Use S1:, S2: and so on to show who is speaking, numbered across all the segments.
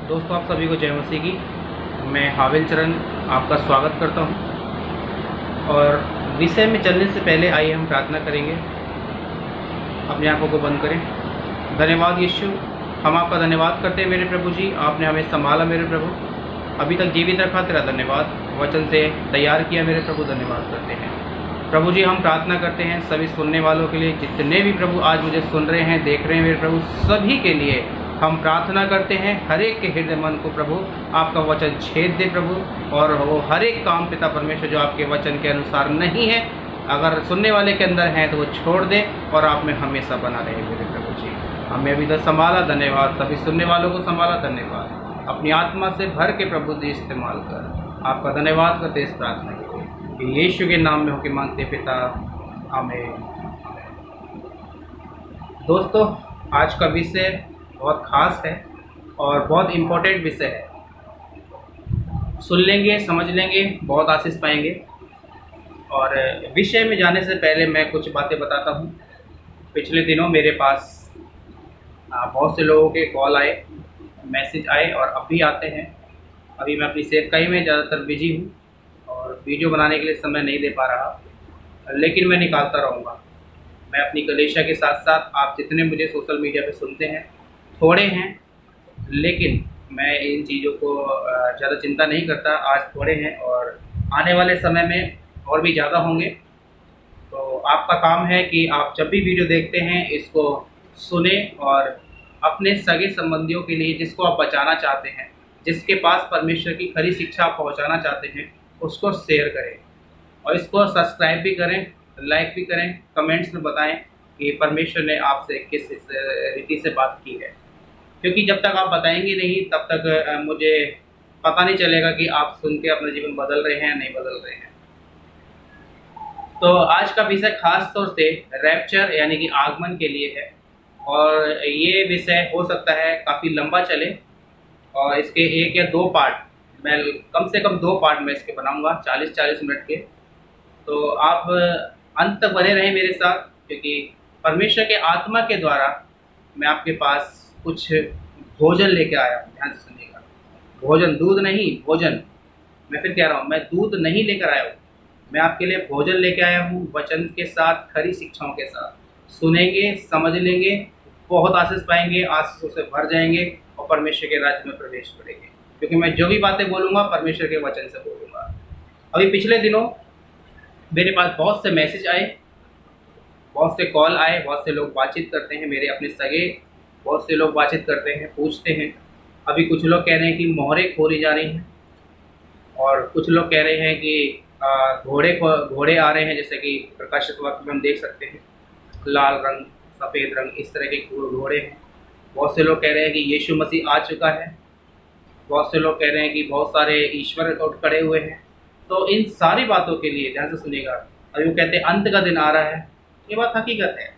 S1: दोस्तों, आप सभी को जय मसीह की। मैं हाविल चरण आपका स्वागत करता हूं। और विषय में चलने से पहले आइए हम प्रार्थना करेंगे। अपनी आंखों को बंद करें। धन्यवाद यीशु, हम आपका धन्यवाद करते हैं मेरे प्रभु जी। आपने हमें संभाला मेरे प्रभु, अभी तक जीवित रखा, तेरा धन्यवाद। वचन से तैयार किया मेरे प्रभु, धन्यवाद करते हैं प्रभु जी। हम प्रार्थना करते हैं सभी सुनने वालों के लिए, जितने भी प्रभु आज मुझे सुन रहे हैं, देख रहे हैं मेरे प्रभु, सभी के लिए हम प्रार्थना करते हैं। हर एक के हृदय मन को प्रभु आपका वचन छेद दे प्रभु, और वो हर एक काम पिता परमेश्वर जो आपके वचन के अनुसार नहीं है, अगर सुनने वाले के अंदर हैं तो वो छोड़ दे और आप में हमेशा बना रहे मेरे प्रभु जी। हमें अभी तक संभाला, धन्यवाद। सभी सुनने वालों को संभाला, धन्यवाद। अपनी आत्मा से भर के प्रभु जी इस्तेमाल कर आपका धन्यवाद करते इस प्रार्थना के लिए, यीशु के नाम में होके मांगते पिता, आमीन। दोस्तों, आज का विषय बहुत ख़ास है और बहुत इम्पोर्टेंट विषय है। सुन लेंगे, समझ लेंगे, बहुत आशीष पाएंगे। और विषय में जाने से पहले मैं कुछ बातें बताता हूँ। पिछले दिनों मेरे पास बहुत से लोगों के कॉल आए, मैसेज आए और अब भी आते हैं। अभी मैं अपनी सेवकाई में ज़्यादातर बिजी हूँ और वीडियो बनाने के लिए समय नहीं दे पा रहा, लेकिन मैं निकालता रहूँगा। मैं अपनी कलीसिया के साथ साथ आप जितने मुझे सोशल मीडिया पे सुनते हैं, थोड़े हैं, लेकिन मैं इन चीज़ों को ज़्यादा चिंता नहीं करता। आज थोड़े हैं और आने वाले समय में और भी ज़्यादा होंगे। तो आपका काम है कि आप जब भी वीडियो देखते हैं इसको सुने और अपने सगे संबंधियों के लिए, जिसको आप बचाना चाहते हैं, जिसके पास परमेश्वर की खरी शिक्षा आप पहुँचाना चाहते हैं, उसको शेयर करें और इसको सब्सक्राइब भी करें, लाइक भी करें, कमेंट्स में बताएं कि परमेश्वर ने आपसे किस रीति से बात की है। क्योंकि जब तक आप बताएंगे नहीं तब तक मुझे पता नहीं चलेगा कि आप सुन के अपना जीवन बदल रहे हैं या नहीं बदल रहे हैं। तो आज का विषय खास तौर से रैप्चर यानी कि आगमन के लिए है, और ये विषय हो सकता है काफ़ी लंबा चले और इसके 1 या 2 पार्ट, मैं कम से कम 2 पार्ट में इसके बनाऊंगा 40-40 मिनट के। तो आप अंत तक बने रहें मेरे साथ, क्योंकि परमेश्वर के आत्मा के द्वारा मैं आपके पास कुछ भोजन लेके आया हूँ। ध्यान से सुनिएगा, भोजन, दूध नहीं, भोजन। मैं फिर कह रहा हूँ, मैं दूध नहीं लेकर आया हूँ, मैं आपके लिए भोजन लेके आया हूँ, वचन के साथ, खरी शिक्षाओं के साथ। सुनेंगे, समझ लेंगे, बहुत आशीष पाएंगे, आशीषों से भर जाएंगे और परमेश्वर के राज्य में प्रवेश करेंगे। क्योंकि मैं जो भी बातें बोलूँगा परमेश्वर के वचन से बोलूँगा। अभी पिछले दिनों मेरे पास बहुत से मैसेज आए, बहुत से कॉल आए, बहुत से लोग बातचीत करते हैं, मेरे अपने सगे बहुत से लोग बातचीत करते हैं, पूछते हैं। अभी कुछ लोग कह रहे हैं कि मोहरें खोली जा रही हैं, और कुछ लोग कह रहे हैं कि घोड़े आ रहे हैं, जैसे कि प्रकाशित वाक्य में हम देख सकते हैं, लाल रंग, सफ़ेद रंग, इस तरह के घोड़े हैं। बहुत से लोग कह रहे हैं कि यीशु मसीह आ चुका है। बहुत से लोग कह रहे हैं कि बहुत सारे ईश्वर उठ खड़े हुए हैं। तो इन सारी बातों के लिए ध्यान से सुनिएगा। अभी वो कहते हैं अंत का दिन आ रहा है, ये बात हकीकत है।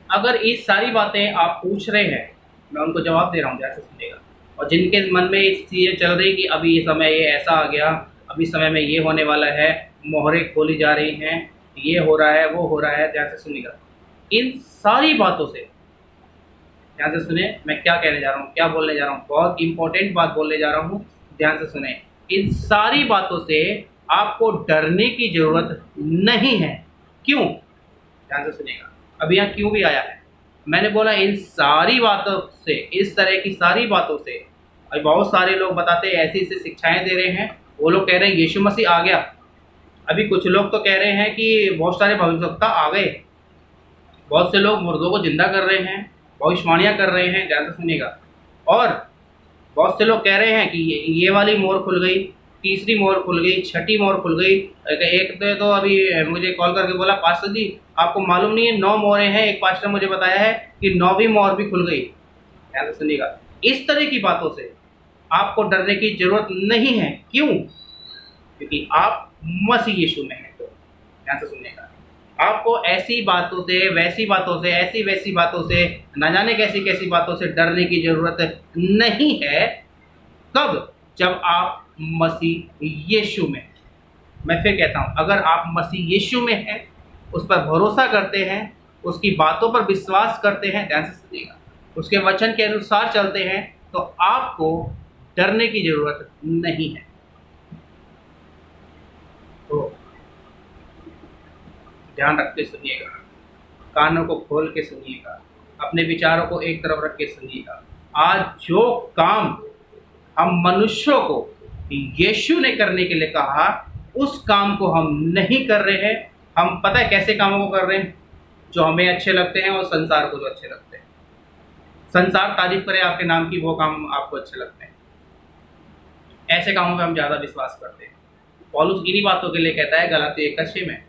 S1: अगर ये सारी बातें आप पूछ रहे हैं, मैं उनको जवाब दे रहा हूँ, ध्यान से सुनिएगा। और जिनके मन में इस चीज़ें चल रही कि अभी ये समय ये ऐसा आ गया, अभी समय में ये होने वाला है, मोहरें खोली जा रही हैं, ये हो रहा है, वो हो रहा है, ध्यान से सुनिएगा। इन सारी बातों से, ध्यान से सुने मैं क्या कहने जा रहा हूँ, क्या बोलने जा रहा हूँ, बहुत इंपॉर्टेंट बात बोलने जा रहा हूँ, ध्यान से सुने। इन सारी बातों से आपको डरने की जरूरत नहीं है। क्यों? ध्यान से सुनिएगा। अब यहाँ क्यों भी आया है, मैंने बोला इन सारी बातों से, इस तरह की सारी बातों से। अभी बहुत सारे लोग बताते हैं, ऐसी ऐसी शिक्षाएं दे रहे हैं, वो लोग कह रहे हैं यीशु मसीह आ गया। अभी कुछ लोग तो कह रहे हैं कि बहुत सारे भविष्यवक्ता आ गए, बहुत से लोग मुर्दों को जिंदा कर रहे हैं, भविष्यवाणियाँ कर रहे हैं, ध्यान से सुनिएगा। और बहुत से लोग कह रहे हैं कि ये वाली मोहर खुल गई, तीसरी मोहर खुल गई, छठी मोहर खुल गई। एक तो अभी मुझे कॉल करके बोला, पास्टर जी आपको मालूम नहीं है 9 मोहरें हैं, एक पास्टर मुझे बताया है कि 9वीं मोहर भी खुल गई। ध्यान से सुनिएगा। इस तरह की बातों से आपको डरने की जरूरत नहीं है। क्यों? क्योंकि आप मसीह यीशु में हैं। तो ध्यान से सुनिएगा। आपको ऐसी बातों से, वैसी बातों से, ऐसी वैसी बातों से, न जाने कैसी कैसी बातों से डरने की जरूरत नहीं है। कब? जब आप मसीह यीशु में। मैं फिर कहता हूं, अगर आप मसीह यीशु में हैं, उस पर भरोसा करते हैं, उसकी बातों पर विश्वास करते हैं, ध्यान से सुनिएगा, उसके वचन के अनुसार चलते हैं, तो आपको डरने की ज़रूरत नहीं है। तो ध्यान रख के सुनिएगा, कानों को खोल के सुनिएगा, अपने विचारों को एक तरफ रख के सुनिएगा। आज जो काम हम मनुष्यों को यीशु ने करने के लिए कहा, उस काम को हम नहीं कर रहे हैं। हम पता है कैसे कामों को कर रहे हैं? जो हमें अच्छे लगते हैं और संसार को जो अच्छे लगते हैं। संसार तारीफ करे आपके नाम की, वो काम आपको अच्छे लगते हैं। ऐसे कामों पे हम ज़्यादा विश्वास करते हैं। पौलुस इन्हीं बातों के लिए कहता है गलातियों 1:6 में,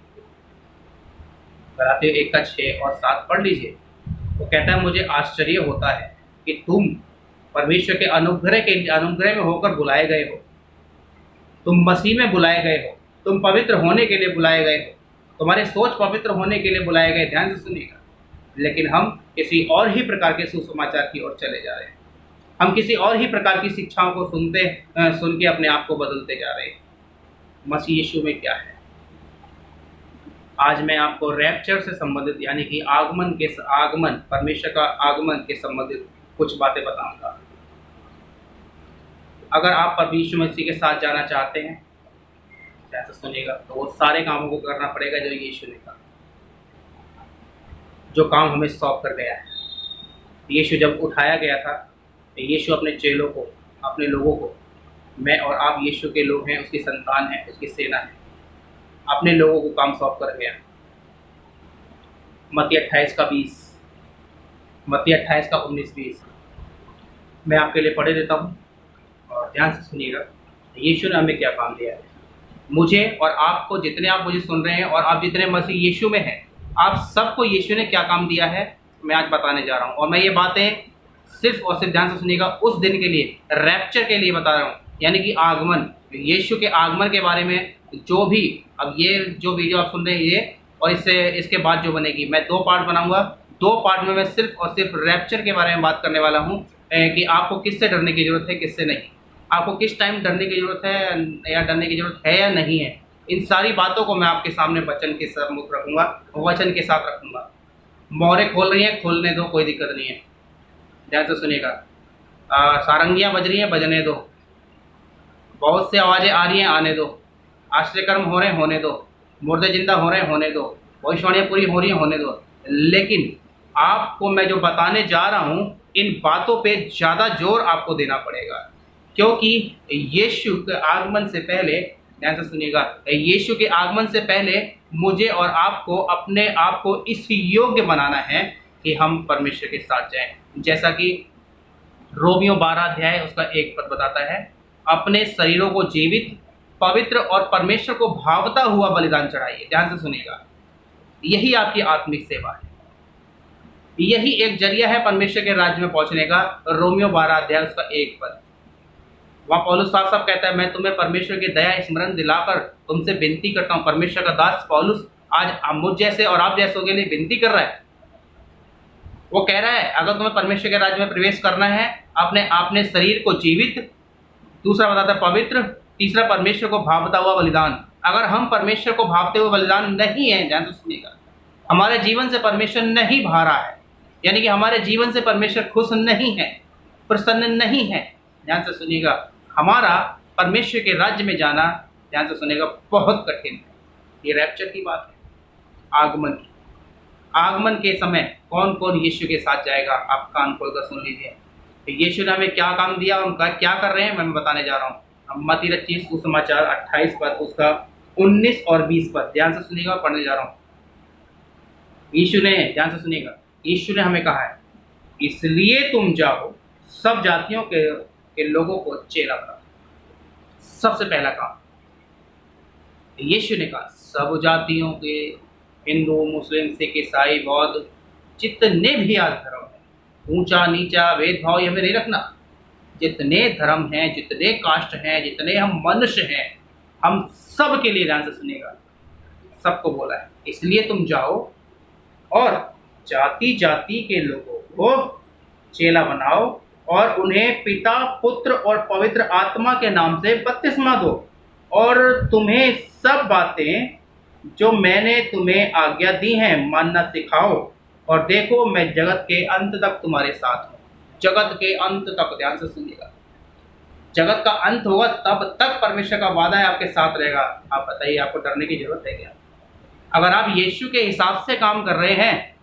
S1: गलातियों 1:6 और 7 पढ़ लीजिए। वो कहता है मुझे आश्चर्य होता है कि तुम परमेश्वर के अनुग्रह में होकर बुलाए गए हो, तुम मसीह में बुलाए गए हो, तुम पवित्र होने के लिए बुलाए गए हो, तुम्हारे सोच पवित्र होने के लिए बुलाए गए। ध्यान से सुनिएगा। लेकिन हम किसी और ही प्रकार के सुसमाचार की ओर चले जा रहे हैं। हम किसी और ही प्रकार की शिक्षाओं को सुन के अपने आप को बदलते जा रहे हैं। मसीह यीशु में क्या है? आज मैं आपको रैप्चर से संबंधित, यानी कि आगमन, परमेश्वर का आगमन के संबंधित कुछ बातें बताऊंगा। अगर आप परमेश्वर मसीह के साथ जाना चाहते हैं, जैसे सुनिएगा, तो वो सारे कामों को करना पड़ेगा जो यीशु ने कहा, जो काम हमें सौंप कर गया है। यीशु जब उठाया गया था, तो यीशु अपने चेलों को, अपने लोगों को, मैं और आप यीशु के लोग हैं, उसकी संतान है, उसकी सेना है, अपने लोगों को काम सौंप कर गया। मत्ती 28:20, मत्ती 28:19-20 मैं आपके लिए पढ़े देता हूँ और ध्यान से सुनिएगा। यीशु ने हमें क्या काम दिया है। मुझे और आपको, जितने आप मुझे सुन रहे हैं और आप जितने मसीह यीशु में हैं, आप सबको यीशु ने क्या काम दिया है मैं आज बताने जा रहा हूँ। और मैं ये बातें सिर्फ और सिर्फ, ध्यान से सुनिएगा, उस दिन के लिए, रैप्चर के लिए बता रहा हूँ, यानी कि आगमन, यीशु के आगमन के बारे में। जो भी अब ये जो वीडियो आप सुन रहे हैं ये, और इसके बाद जो बनेगी, मैं 2 पार्ट बनाऊंगा। 2 पार्ट में मैं सिर्फ और सिर्फ रैप्चर के बारे में बात करने वाला हूँ कि आपको किससे डरने की ज़रूरत है, किससे नहीं, आपको किस टाइम डरने की ज़रूरत है या डरने की ज़रूरत है या नहीं है। इन सारी बातों को मैं आपके सामने वचन के साथ रखूँगा, वचन के साथ रखूँगा। मोहरें खोल रही हैं, खोलने दो, कोई दिक्कत नहीं है। ध्यान से सुनिएगा। सारंगियाँ बज रही हैं, बजने दो। बहुत सी आवाज़ें आ रही हैं, आने दो। आश्चर्यकर्म हो रहे हैं, होने दो। मुर्दे जिंदा हो रहे हैं, होने दो। भविष्यवाणियाँ पूरी हो रही हैं, होने दो। लेकिन आपको मैं जो बताने जा रहा हूँ, इन बातों पे ज़्यादा जोर आपको देना पड़ेगा, क्योंकि यीशु के आगमन से पहले, ध्यान से सुनिएगा, यीशु के आगमन से पहले मुझे और आपको अपने आप को इस योग्य बनाना है कि हम परमेश्वर के साथ जाएं। जैसा कि रोमियो 12 उसका 1 पद बताता है, अपने शरीरों को जीवित, पवित्र और परमेश्वर को भावता हुआ बलिदान चढ़ाइए। ध्यान से सुनिएगा, यही आपकी आत्मिक सेवा है, यही एक जरिया है परमेश्वर के राज्य में पहुंचने का। रोमियो 12 उसका 1 पद, वहाँ पौलुस साफ कहता है, मैं तुम्हें परमेश्वर की दया स्मरण दिलाकर तुमसे विनती करता हूँ। परमेश्वर का दास पौलुस आज मुझ जैसे और आप जैसों के लिए विनती कर रहा है। वो कह रहा है, अगर तुम्हें परमेश्वर के राज्य में प्रवेश करना है, अपने शरीर को जीवित, दूसरा बताता है पवित्र, तीसरा परमेश्वर को भावता हुआ बलिदान। अगर हम परमेश्वर को भावते हुए बलिदान नहीं है, ध्यान से सुनिएगा, हमारे जीवन से परमेश्वर नहीं भा रहा है, यानी कि हमारे जीवन से परमेश्वर खुश नहीं है, प्रसन्न नहीं है, ध्यान से सुनिएगा, हमारा परमेश्वर के राज्य में जाना, ध्यान से सुनिएगा, बहुत कठिन है। ये रैप्चर की बात है, आगमन की। आगमन के समय कौन कौन यीशु के साथ जाएगा, आप कान खोलकर सुन लीजिए। यीशु ने हमें क्या काम दिया, उनका क्या कर रहे हैं, मैं बताने जा रहा हूँ। मत्ती रचित सुसमाचार 28 पद उसका 19 और 20 पद, ध्यान से सुनिएगा, पढ़ने जा रहा हूँ। यीशु ने, ध्यान से सुनिएगा, यीशु ने हमें कहा है, इसलिए तुम जाओ सब जातियों के लोगों को चेला बनाओ। सबसे पहला काम यीशु ने कहा, सब जातियों के, हिंदू, मुस्लिम, सिख, ईसाई, बौद्ध, जितने भी आज धर्म हैं, ऊंचा नीचा भेदभाव ये हमें नहीं रखना। जितने धर्म हैं, जितने कास्ट हैं, जितने हम मनुष्य हैं, हम सब के लिए, ध्यान से सुनिएगा, सबको बोला है, इसलिए तुम जाओ और जाति जाति के लोगों को चेला बनाओ और उन्हें पिता, पुत्र और पवित्र आत्मा के नाम से बपतिस्मा दो, और तुम्हें सब बातें जो मैंने तुम्हें आज्ञा दी हैं मानना सिखाओ, और देखो मैं जगत के अंत तक तुम्हारे साथ हूँ। जगत के अंत तक, ध्यान से सुनिएगा, जगत का अंत होगा तब तक परमेश्वर का वादा है आपके साथ रहेगा। आप बताइए, आपको डरने की जरूरत है क्या? अगर आप यीशु के हिसाब से काम कर रहे हैं,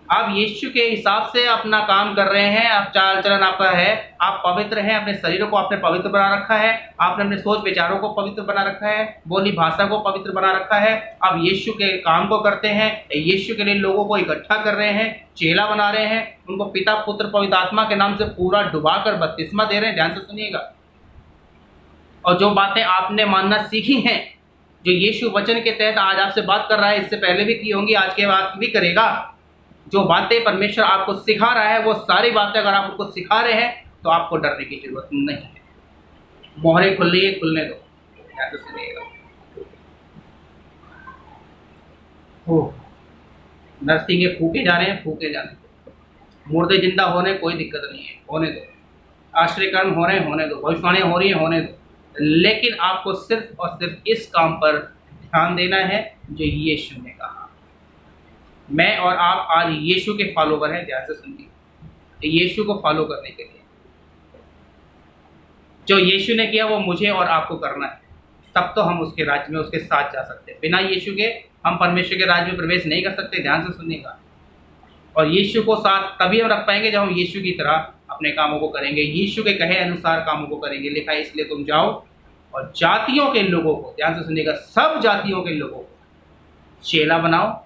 S1: आप यीशु के हिसाब से अपना काम कर रहे हैं, आप चाल चलन आपका है, आप पवित्र हैं, अपने शरीरों को आपने पवित्र बना रखा है, आपने अपने सोच विचारों को पवित्र बना रखा है, बोली भाषा को पवित्र बना रखा है, आप यीशु के काम को करते हैं, यीशु के लिए लोगों को इकट्ठा कर रहे हैं, चेला बना रहे हैं, उनको पिता पुत्र पवित्र आत्मा के नाम से पूरा डुबा कर बपतिस्मा दे रहे हैं। ध्यान से सुनिएगा। और जो बातें आपने मानना सीखी हैं, जो यीशु वचन के तहत आज आपसे बात कर रहा है, इससे पहले भी की होंगी, आज के बाद भी करेगा, जो बातें परमेश्वर आपको सिखा रहा है, वो सारी बातें अगर आप उनको सिखा रहे हैं तो आपको डरने की जरूरत नहीं है। मोहरें खुल रही है, खुलने दो, या तो सुनिएगा। नर्सिंग फूके जा रहे हैं, फूके जाने दो। मुर्दे जिंदा होने कोई दिक्कत नहीं है, होने दो। आश्रयकर्म हो रहे हैं, होने दो। भविष्यवाणियां हो रही हैं, होने दो। लेकिन आपको सिर्फ और सिर्फ इस काम पर ध्यान देना है जो यीशु ने कहा। मैं और आप आज यीशु के फॉलोवर हैं, ध्यान से सुनिए। यीशु को फॉलो करने के लिए जो यीशु ने किया वो मुझे और आपको करना है, तब तो हम उसके राज्य में उसके साथ जा सकते हैं। बिना यीशु के हम परमेश्वर के राज्य में प्रवेश नहीं कर सकते। ध्यान से सुनिएगा। और यीशु को साथ तभी हम रख पाएंगे जब हम यीशु की तरह अपने कामों को करेंगे, यीशु के कहे अनुसार कामों को करेंगे। लिखा है, इसलिए तुम जाओ और जातियों के लोगों को, ध्यान से सुनिएगा, सब जातियों के लोगों को चेला बनाओ,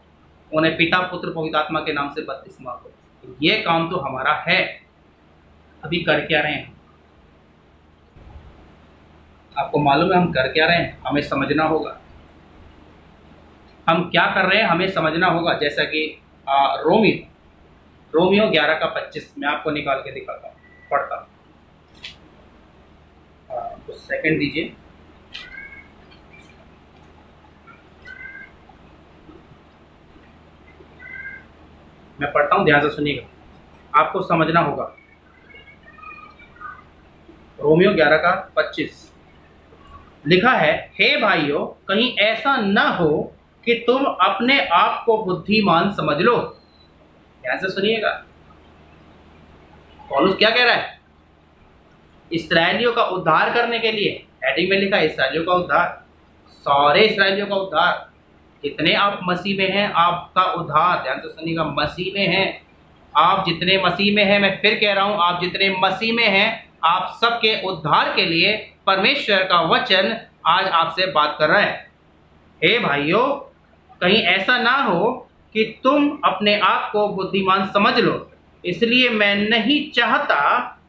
S1: उन्हें पिता पुत्र पवित्र आत्मा के नाम से बपतिस्मा दो। ये काम तो हमारा है। अभी कर क्या रहे हैं? आपको मालूम है हम कर क्या रहे हैं? हमें समझना होगा हम क्या कर रहे हैं, हमें समझना होगा। जैसा कि रोमियो 11:25 मैं आपको निकाल के दिखाता हूँ, पढ़ता हूँ। तो सेकंड दीजिए। मैं पढ़ता हूँ, ध्यान से सुनिएगा, आपको समझना होगा। रोमियो 11:25 लिखा है, हे भाइयों, कहीं ऐसा न हो कि तुम अपने आप को बुद्धिमान समझ लो। ध्यान से सुनिएगा, पौलुस क्या कह रहा है? इस्राएलियों का उद्धार करने के लिए, हेडिंग में लिखा है इस्राएलियों का उद्धार, सारे इस्राएलियों का उद्धार। जितने आप मसीह में हैं, आपका उद्धार, ध्यान से सुनिएगा, मसीह में हैं आप। जितने मसीह में हैं, मैं फिर कह रहा हूं, आप जितने मसीह में हैं, आप सबके उद्धार के लिए परमेश्वर का वचन आज आपसे बात कर रहा है। हे भाइयों, कहीं ऐसा ना हो कि तुम अपने आप को बुद्धिमान समझ लो। इसलिए मैं नहीं चाहता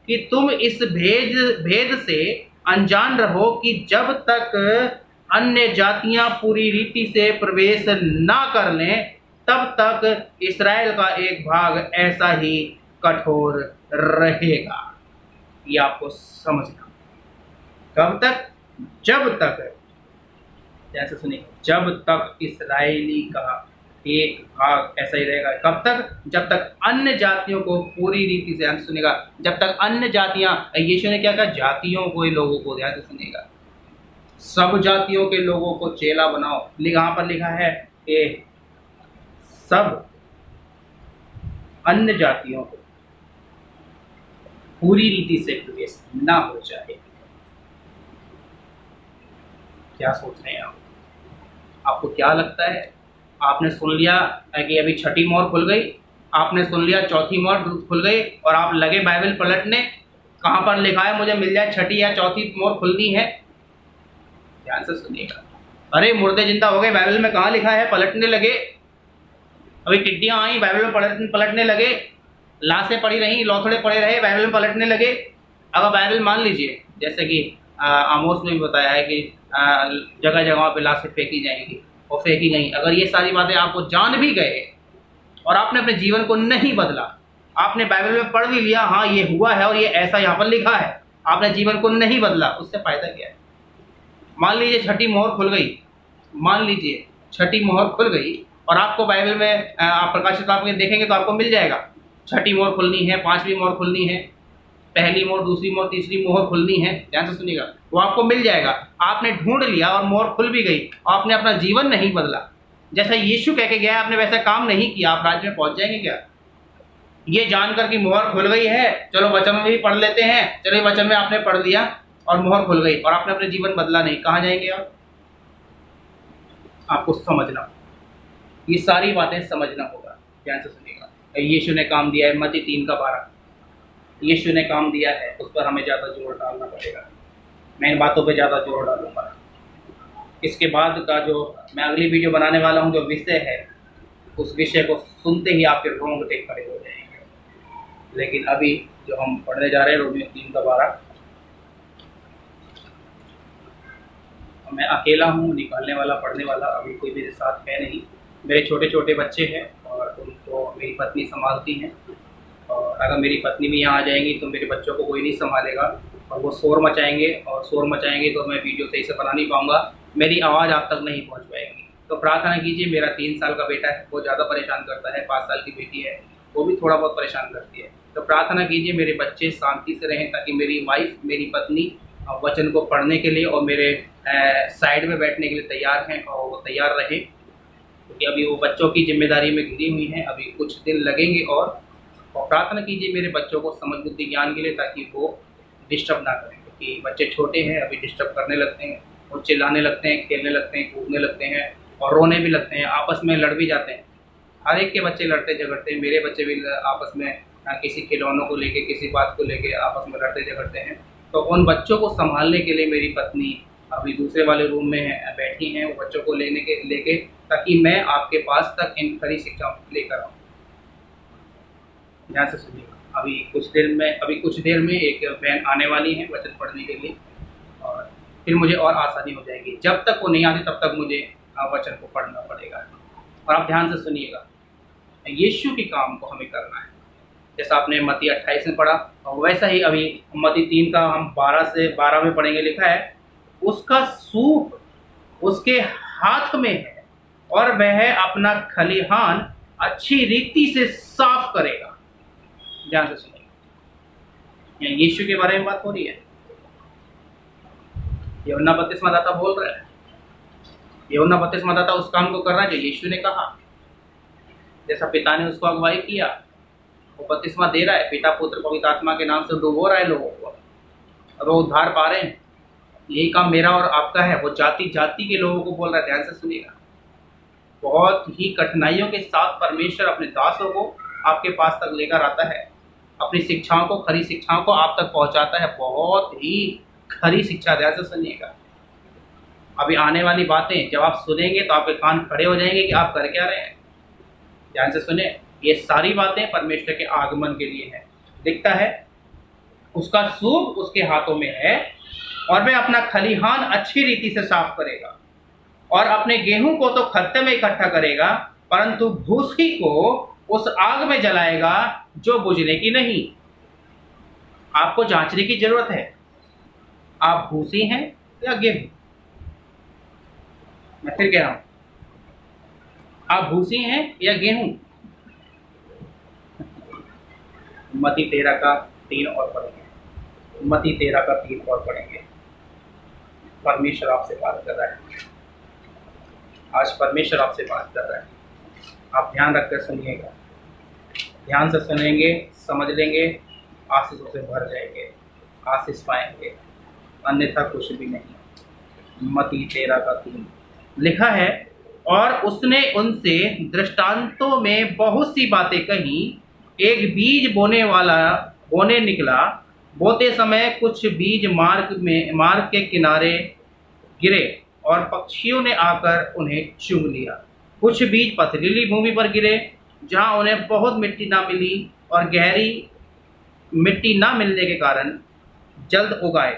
S1: कि तुम इस भेद से अनजान रहो कि जब तक अन्य जातियां पूरी रीति से प्रवेश ना कर लें, तब तक इस्राएल का एक भाग ऐसा ही कठोर रहेगा। ये आपको समझना। कब तक? जब तक, जैसे सुनिए, जब तक इस्राएली का एक भाग ऐसा ही रहेगा। कब तक? जब तक अन्य जातियों को पूरी रीति से, ध्यान सुनिएगा, जब तक अन्य जातियां, यीशु ने क्या कहा? जातियों को, लोगों को, ध्यान से सुनिएगा, सब जातियों के लोगों को चेला बनाओ। यहाँ पर लिखा है कि सब अन्य जातियों को पूरी रीति से प्रवेश ना हो जाए। क्या सोच रहे हैं आप? आपको क्या लगता है? आपने सुन लिया कि अभी छठी मोहर खुल गई, आपने सुन लिया चौथी मोहर खुल गई, और आप लगे बाइबल पलटने। कहाँ पर लिखा है मुझे मिल जाए छठी या चौथी मोहर खुलनी है? ध्यान से सुनिएगा। अरे मुर्दे जिंदा हो गए, बाइबल में कहाँ लिखा है? पलटने लगे। अभी टिड्डियां आई, बाइबल में पलटने लगे। लाशें पड़ी रही, लौथड़े पड़े रहे, बाइबल में पलटने लगे। अगर बाइबल मान लीजिए, जैसे कि आमोस में भी बताया है कि जगह जगह पे लाशें फेंकी जाएंगी, और फेंकी गई। अगर ये सारी बातें आपको जान भी गए और आपने अपने जीवन को नहीं बदला, आपने बाइबल में पढ़ भी लिया, हाँ ये हुआ है और ये ऐसा यहाँ पर लिखा है, आपने जीवन को नहीं बदला, उससे फायदा क्या है? मान लीजिए छठी मोहर खुल गई, मान लीजिए छठी मोहर खुल गई, और आपको बाइबल में आप प्रकाशित किताब में देखेंगे तो आपको मिल जाएगा छठी मोहर खुलनी है, पांचवी मोहर खुलनी है, पहली मोहर, दूसरी मोहर, तीसरी मोहर खुलनी है। ध्यान से सुनिएगा, वो आपको मिल जाएगा। आपने ढूंढ लिया और मोहर खुल भी गई, आपने अपना जीवन नहीं बदला, जैसा यीशु कह के गया है आपने वैसा काम नहीं किया, आप राज्य में पहुंच जाएंगे क्या? ये जानकर कि मोहर खुल गई है, चलो वचन में भी पढ़ लेते हैं, चलो वचन में आपने पढ़ लिया और मोहर खुल गई और आपने अपने जीवन बदला नहीं, कहाँ जाएंगे आप? आपको समझना, ये सारी बातें समझना होगा, ध्यान से सुनिएगा। यीशु ने काम दिया है, मत्ती 3:12, यीशु ने काम दिया है, उस पर हमें ज़्यादा जोर डालना पड़ेगा। मैं इन बातों पे ज़्यादा जोर डालूंगा। इसके बाद का जो मैं अगली वीडियो बनाने वाला हूँ, जो विषय है, उस विषय को सुनते ही आपके रोंगटे खड़े हो जाएंगे। लेकिन अभी जो हम पढ़ने जा रहे हैं रोमियो 3:12, मैं अकेला हूँ, निकालने वाला पढ़ने वाला अभी कोई मेरे साथ है नहीं। मेरे छोटे छोटे बच्चे हैं और उनको मेरी पत्नी संभालती हैं, और अगर मेरी पत्नी भी यहाँ आ जाएंगी तो मेरे बच्चों को कोई नहीं संभालेगा और वो शोर मचाएंगे, और शोर मचाएंगे तो मैं वीडियो सही से बना नहीं पाऊँगा, मेरी आवाज़ आप तक नहीं पहुँच पाएगी। तो प्रार्थना कीजिए। मेरा 3 साल का बेटा है, वो ज़्यादा परेशान करता है, 5 साल की बेटी है, वो भी थोड़ा बहुत परेशान करती है। तो प्रार्थना कीजिए मेरे बच्चे शांति से रहें, ताकि मेरी वाइफ, मेरी पत्नी वचन को पढ़ने के लिए और मेरे साइड में बैठने के लिए तैयार हैं, और वो तैयार रहें, क्योंकि अभी वो बच्चों की जिम्मेदारी में घिरी हुई हैं, अभी कुछ दिन लगेंगे। और प्रार्थना कीजिए मेरे बच्चों को समझ बुद्धि ज्ञान के लिए, ताकि वो डिस्टर्ब ना करें, क्योंकि बच्चे छोटे हैं, अभी डिस्टर्ब करने लगते हैं, वो चिल्लाने लगते हैं, खेलने लगते हैं, कूदने लगते हैं और रोने भी लगते हैं, आपस में लड़ भी जाते हैं। हर एक के बच्चे लड़ते झगड़ते हैं, मेरे बच्चे भी आपस में किसी खिलौनों को लेके, किसी बात को लेके आपस में लड़ते झगड़ते हैं। तो उन बच्चों को संभालने के लिए मेरी पत्नी अभी दूसरे वाले रूम में बैठी हैं, वो बच्चों को लेके ताकि मैं आपके पास तक इन खरी शिक्षा लेकर आऊँ। ध्यान से सुनिएगा। अभी कुछ देर में एक बहन आने वाली है वचन पढ़ने के लिए, और फिर मुझे और आसानी हो जाएगी। जब तक वो नहीं आती तब तक मुझे वचन को पढ़ना पड़ेगा। और आप ध्यान से सुनिएगा, यीशु के काम को हमें करना है। जैसा आपने मत्ती 28 में पढ़ा, और वैसा ही अभी मत्ती 3 का हम 12 से 12 में पढ़ेंगे। लिखा है, उसका सूप उसके हाथ में है और वह अपना खलिहान अच्छी रीति से साफ करेगा। ध्यान से सुनिए, यीशु के बारे में बात हो रही है। यूहन्ना बपतिस्मादाता बोल रहा है, यूहन्ना बपतिस्मादाता उस काम को कर रहा है जो यीशु ने कहा। जैसा पिता ने उसको अगुवाई किया, वो बपतिस्मा दे रहा है, पिता पुत्र पवित्र आत्मा के नाम से डुबो रहा है लोगों को, और वो उद्धार पा रहे हैं। यही काम मेरा और आपका है। वो जाति जाति के लोगों को बोल रहा है। ध्यान से सुनिएगा, बहुत ही कठिनाइयों के साथ परमेश्वर अपने दासों को आपके पास तक लेकर आता है, अपनी शिक्षाओं को, खरी शिक्षाओं को आप तक पहुंचाता है। बहुत ही खरी शिक्षा। ध्यान से सुनिएगा, अभी आने वाली बातें जब आप सुनेंगे तो आपके कान खड़े हो जाएंगे कि आप कर क्या रहे हैं। ध्यान से सुने, ये सारी बातें परमेश्वर के आगमन के लिए है। दिखता है, उसका सूप उसके हाथों में है और वह अपना खलिहान अच्छी रीति से साफ करेगा, और अपने गेहूं को तो खत्ते में इकट्ठा करेगा, परंतु भूसी को उस आग में जलाएगा जो बुझने की नहीं। आपको जांचने की जरूरत है, आप भूसी हैं या गेहूं। मैं फिर कह रहा हूं, आप भूसी हैं या गेहूं। मत्ती 13 का 3 और पढ़ेंगे, मत्ती 13 का 3 और पढ़ेंगे। परमेश्वर आपसे बात कर रहा है आज, परमेश्वर आपसे बात कर रहा है। आप ध्यान रखकर सुनिएगा, ध्यान से सुनेंगे, समझ लेंगे, आशीषों से भर जाएंगे, आशीष पाएंगे, अन्यथा कुछ भी नहीं। मत्ती 13 का 3 लिखा है, और उसने उनसे दृष्टांतों में बहुत सी बातें कही। एक बीज बोने निकला, बोते समय कुछ बीज मार्ग के किनारे गिरे और पक्षियों ने आकर उन्हें चुग लिया। कुछ बीज पथरीली भूमि पर गिरे, जहां उन्हें बहुत मिट्टी ना मिली, और गहरी मिट्टी ना मिलने के कारण जल्द उगाए,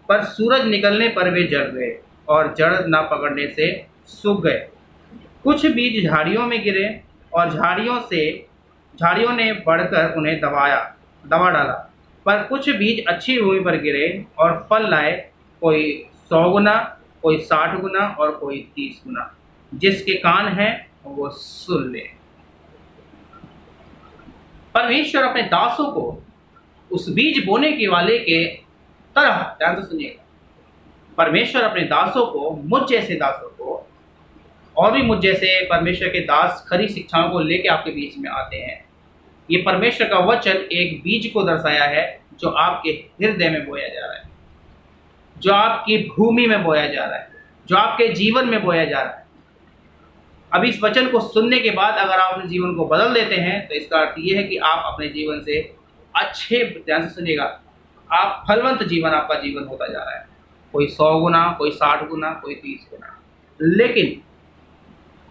S1: पर सूरज निकलने पर वे जल गए और जड़ ना पकड़ने से सूख गए। कुछ बीज झाड़ियों में गिरे, और झाड़ियों ने बढ़कर उन्हें दबा डाला। पर कुछ बीज अच्छी भूमि पर गिरे और फल लाए, कोई 100 गुना, कोई 60 गुना और कोई 30 गुना। जिसके कान है वो सुन ले। परमेश्वर अपने दासों को उस बीज बोने के वाले के तरह, ध्यान से सुनिएगा, परमेश्वर अपने दासों को, मुझ जैसे दासों को, और भी मुझ जैसे परमेश्वर के दास खरी शिक्षाओं को लेके आपके बीच में आते हैं, ये परमेश्वर का वचन एक बीज को दर्शाया है जो आपके हृदय में बोया जा रहा है, जो आपकी भूमि में बोया जा रहा है, जो आपके जीवन में बोया जा रहा है। अब इस वचन को सुनने के बाद अगर आप अपने जीवन को बदल देते हैं तो इसका अर्थ ये है कि आप अपने जीवन से अच्छे, ध्यान से सुनिएगा, आप फलवंत जीवन, आपका जीवन होता जा रहा है। कोई 100 गुना, कोई 60 गुना, कोई 30 गुना। लेकिन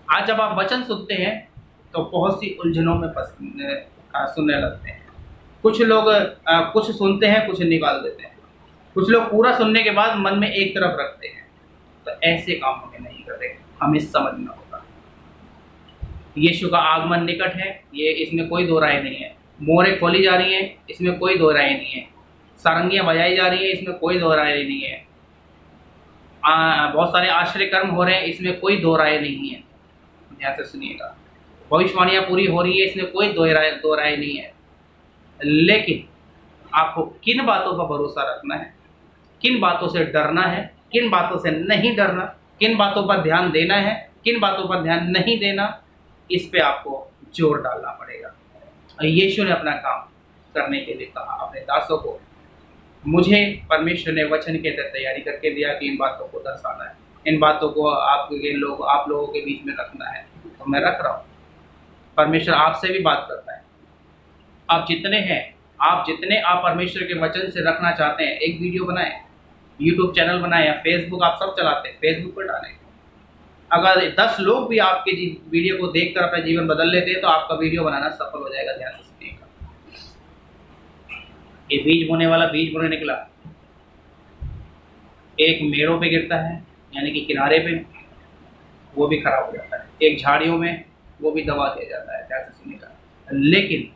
S1: आज जब आप वचन सुनते हैं तो बहुत सी उलझनों में सुनने लगते हैं। कुछ लोग कुछ सुनते हैं, कुछ निकाल देते हैं। कुछ लोग पूरा सुनने के बाद मन में एक तरफ रखते हैं। तो ऐसे काम हमें नहीं करते, हमें समझना होगा। यीशु का आगमन निकट है, ये इसमें कोई दो राय नहीं है। मोहरें खोली जा रही हैं, इसमें कोई दो राय नहीं है। सारंगियां बजाई जा रही हैं, इसमें कोई दो राय नहीं है। बहुत सारे आश्चर्य कर्म हो रहे हैं, इसमें कोई दो राय नहीं है। ध्यान से सुनिएगा। भविष्यवाणियां पूरी हो रही है, इसमें कोई दो राय नहीं है। लेकिन आपको किन बातों पर भरोसा रखना है, किन बातों से डरना है, किन बातों से नहीं डरना, किन बातों पर ध्यान देना है, किन बातों पर ध्यान नहीं देना, इस पे आपको जोर डालना पड़ेगा। यीशु ने अपना काम करने के लिए कहा अपने दासों को, मुझे परमेश्वर ने वचन के अंदर तैयारी करके दिया कि इन बातों को दर्शाना है, इन बातों को आप लोगों के बीच में रखना है, तो मैं रख रहा हूँ। परमेश्वर आपसे भी बात करता है। आप जितने आप परमेश्वर के वचन से रखना चाहते हैं, एक वीडियो बनाएं, यूट्यूब चैनल बनाएं या फेसबुक आप सब चलाते हैं, फेसबुक पर डालें। अगर 10 लोग भी आपके वीडियो को देखकर अपना जीवन बदल लेते हैं तो आपका वीडियो बनाना सफल हो जाएगा। ध्यान से सुनिएगा। ये बीज बोने वाला बीज बोने निकला, एक मेड़ों पे गिरता है यानी कि किनारे पे, वो भी खराब हो जाता है। एक झाड़ियों में, वो भी दबा दिया जाता है। ध्यान से सुनिएगा। लेकिन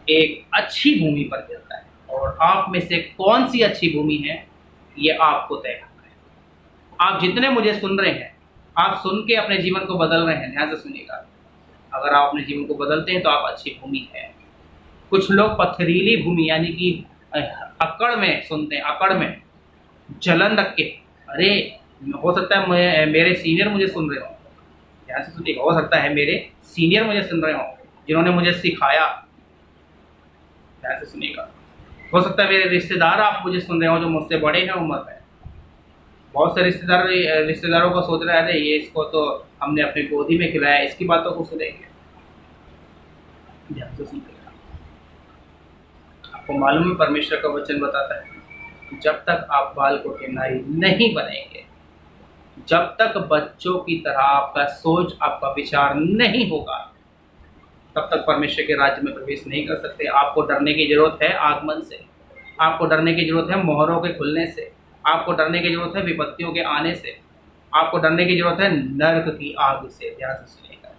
S1: एक अच्छी भूमि पर गिरता है, और आप में से कौन सी अच्छी भूमि है ये आपको तय करना है। आप जितने मुझे सुन रहे हैं, आप सुन के अपने जीवन को बदल रहे हैं। ध्यान से सुनिएगा। अगर आप अपने जीवन को बदलते हैं तो आप अच्छी भूमि है। कुछ लोग पथरीली भूमि यानी कि अकड़ में सुनते हैं, अकड़ में जलन रख के, अरे हो सकता है मेरे सीनियर मुझे सुन रहे हो। ध्यान से सुनिएगा। हो सकता है मेरे सीनियर मुझे सुन रहे हो, जिन्होंने मुझे सिखाया। ध्यान से सुनिएगा। हो सकता है मेरे रिश्तेदार आप मुझे सुन रहे हो जो मुझसे बड़े हैं उम्र में। बहुत से रिश्तेदारों को सोच रहे हैं, ये इसको तो हमने अपनी गोदी में खिलाया, इसकी बातों को सुनेंगे। ध्यान से सुनिएगा। आपको मालूम है परमेश्वर का वचन बताता है, जब तक आप बालकों के नारी नहीं बनेंगे, जब तक बच्चों की तरह आपका सोच, आपका विचार नहीं होगा, तब तक परमेश्वर के राज्य में प्रवेश नहीं कर सकते। आपको डरने की जरूरत है आगमन से, आपको डरने की जरूरत है मोहरों के खुलने से, आपको डरने की जरूरत है विपत्तियों के आने से, आपको डरने की जरूरत है नरक की आग से। ध्यान से सुनिएगा,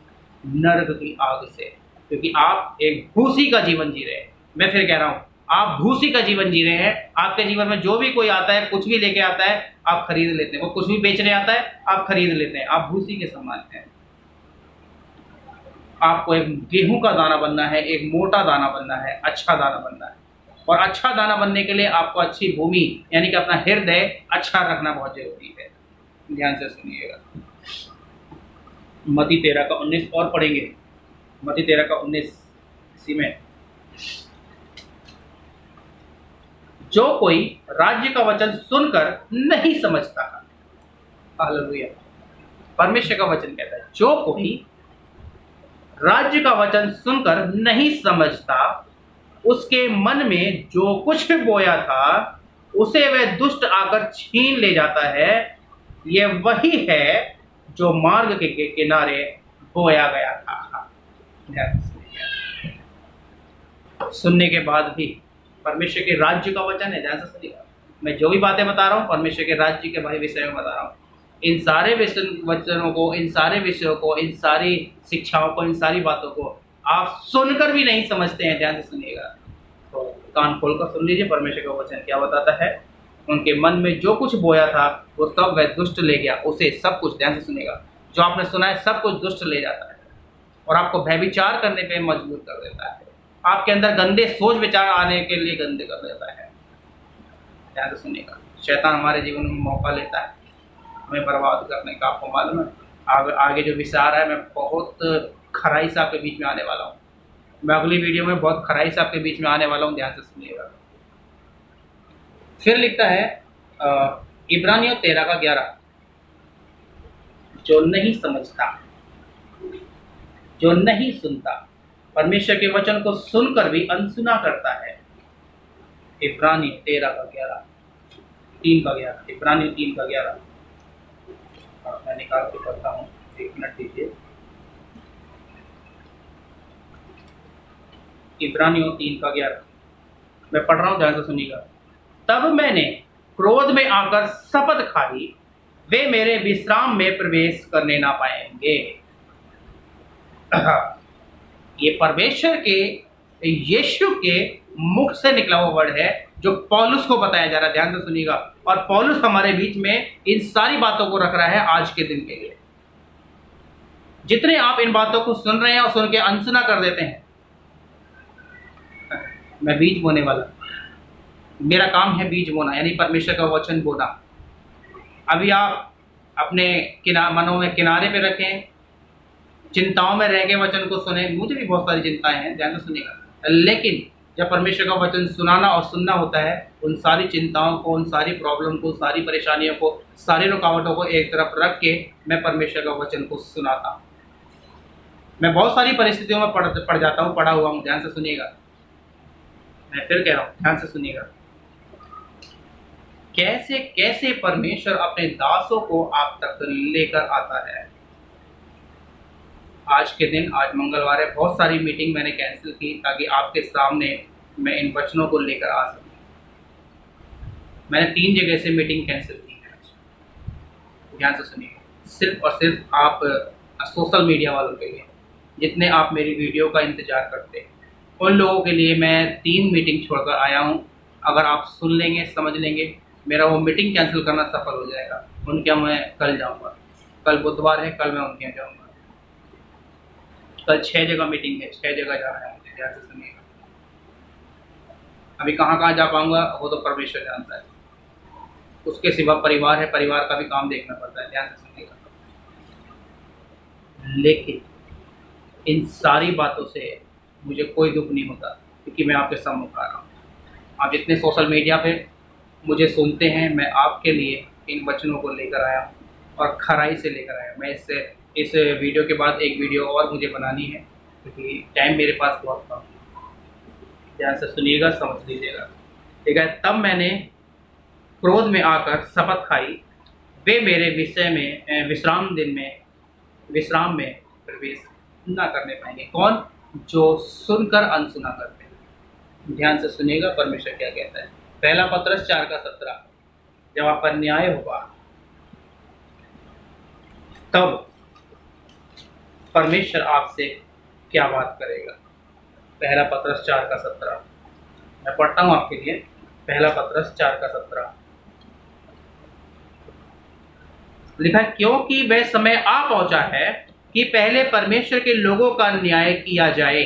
S1: नरक की आग से, क्योंकि आप एक भूसी का जीवन जी रहे हैं। मैं फिर कह रहा हूँ, आप भूसी का जीवन जी रहे हैं। आपके जीवन में जो भी कोई आता है, कुछ भी लेके आता है, आप खरीद लेते हैं। वो कुछ भी बेचने आता है, आप खरीद लेते हैं। आप भूसी के समान हैं। आपको एक गेहूं का दाना बनना है, एक मोटा दाना बनना है, अच्छा दाना बनना है। और अच्छा दाना बनने के लिए आपको अच्छी भूमि यानी कि अपना हृदय अच्छा रखना बहुत जरूरी है। ध्यान से सुनिएगा। मत्ती 13:19 और पढ़ेंगे। मत्ती 13:19 इसी में, जो कोई राज्य का वचन सुनकर नहीं समझता, हालेलुया, परमेश्वर का वचन कहता है, जो कोई राज्य का वचन सुनकर नहीं समझता, उसके मन में जो कुछ बोया था उसे वह दुष्ट आकर छीन ले जाता है। यह वही है जो मार्ग के किनारे बोया गया था। सुनने के बाद भी परमेश्वर के राज्य का वचन है। ध्यान से सुनिएगा। मैं जो भी बातें बता रहा हूँ परमेश्वर के राज्य के भाई विषय में बता रहा हूँ। इन सारे वचनों को, इन सारे विषयों को, इन सारी शिक्षाओं को, इन सारी बातों को आप सुनकर भी नहीं समझते हैं। ध्यान से सुनिएगा। तो कान खोलकर सुन लीजिए परमेश्वर का वचन क्या बताता है। उनके मन में जो कुछ बोया था वो सब वह दुष्ट ले गया, उसे सब कुछ, ध्यान से सुनिएगा, जो आपने सुना है सब कुछ दुष्ट ले जाता है और आपको व्यभिचार करने पे मजबूर कर देता है। आपके अंदर गंदे सोच विचार आने के लिए गंदे कर देता है। ध्यान से सुनिएगा। शैतान हमारे जीवन में मौका लेता है हमें बर्बाद करने का। आपको मालूम है आगे जो विचार है, मैं बहुत खराई से आपके बीच में आने वाला हूँ। मैं अगली वीडियो में बहुत खराई से आपके बीच में आने वाला हूँ, ध्यान से सुनिएगा। फिर लिखता है इब्रानियों 13:11, जो नहीं समझता, जो नहीं सुनता, परमेश्वर के वचन को सुनकर भी अनसुना करता है। इब्रानी 13:11, 3:11, इब्रानी 3:11। मैं निकाल के पढ़ता हूँ, 1 मिनट दीजिए। इब्रानियों 3:11 मैं पढ़ रहा हूँ, ध्यान से सुनिएगा। तब मैंने क्रोध में आकर शपथ खाई, वे मेरे विश्राम में प्रवेश करने ना पाएंगे। ये परमेश्वर के, यीशु के मुख से निकला हुआ वर्ड है जो पौलुस को बताया जा रहा है, ध्यान से सुनिएगा। और पौलुस हमारे बीच में इन सारी बातों को रख रहा है आज के दिन के लिए। जितने आप इन बातों को सुन रहे हैं और सुन के अनसुना कर देते हैं, मैं बीज बोने वाला, मेरा काम है बीज बोना, यानी परमेश्वर का वचन बोना। अभी आप अपने मनों में किनारे पे रखें, चिंताओं में रह के वचन को सुने। मुझे भी बहुत सारी चिंताएं हैं, ध्यान से सुनिएगा। लेकिन जब परमेश्वर का वचन सुनाना और सुनना होता है, उन सारी चिंताओं को, उन सारी प्रॉब्लम को, सारी परेशानियों को, सारी रुकावटों को एक तरफ रख के मैं परमेश्वर का वचन को सुनाता हूँ। मैं बहुत सारी परिस्थितियों में पढ़ जाता हूँ, पढ़ा हुआ हूँ, ध्यान से सुनिएगा। मैं फिर कह रहा हूँ, ध्यान से सुनिएगा। कैसे कैसे परमेश्वर अपने दासों को आप तक लेकर आता है। आज के दिन, आज मंगलवार है, बहुत सारी मीटिंग मैंने कैंसिल की ताकि आपके सामने मैं इन वचनों को लेकर आ सकूं। मैंने 3 जगह से मीटिंग कैंसिल की है। ध्यान से सुनिए, सिर्फ और सिर्फ आप सोशल मीडिया वालों के लिए, जितने आप मेरी वीडियो का इंतजार करते हैं, उन लोगों के लिए मैं 3 मीटिंग छोड़कर आया हूँ। अगर आप सुन लेंगे, समझ लेंगे, मेरा वो मीटिंग कैंसिल करना सफल हो जाएगा। उनके यहाँ मैं कल जाऊँगा, कल बुधवार है, कल मैं उनके यहाँ जाऊँगा। कल 6 जगह मीटिंग है, 6 जगह जाना है मुझे, ध्यान से सुनिएगा। अभी कहाँ कहाँ जा पाऊँगा वो तो परमेश्वर जानता है, उसके सिवा परिवार है, परिवार का भी काम देखना पड़ता है, ध्यान से सुनिएगा। लेकिन इन सारी बातों से मुझे कोई दुख नहीं होता, क्योंकि मैं आपके सम्मुख आ रहा हूँ। आप जितने सोशल मीडिया पे मुझे सुनते हैं, मैं आपके लिए इन वचनों को लेकर आया हूँ और खराई से लेकर आया। मैं इस वीडियो के बाद एक वीडियो और मुझे बनानी है, क्योंकि टाइम मेरे पास बहुत कम है। ध्यान से सुनिएगा, समझ लीजिएगा, ठीक है। तब मैंने क्रोध में आकर शपथ खाई, वे मेरे विषय में विश्राम में प्रवेश न करने पाएंगे। कौन? जो सुनकर अनसुना करते हैं। ध्यान से सुनिएगा परमेश्वर क्या कहता है। पहला पत्रस 4:17, जब आप पर न्याय होगा तब परमेश्वर आपसे क्या बात करेगा। पहला पत्रस 4:17 मैं पढ़ता हूं आपके लिए। पहला पत्रस 4:17 लिखा है, क्योंकि वह समय आ पहुंचा है कि पहले परमेश्वर के लोगों का न्याय किया जाए।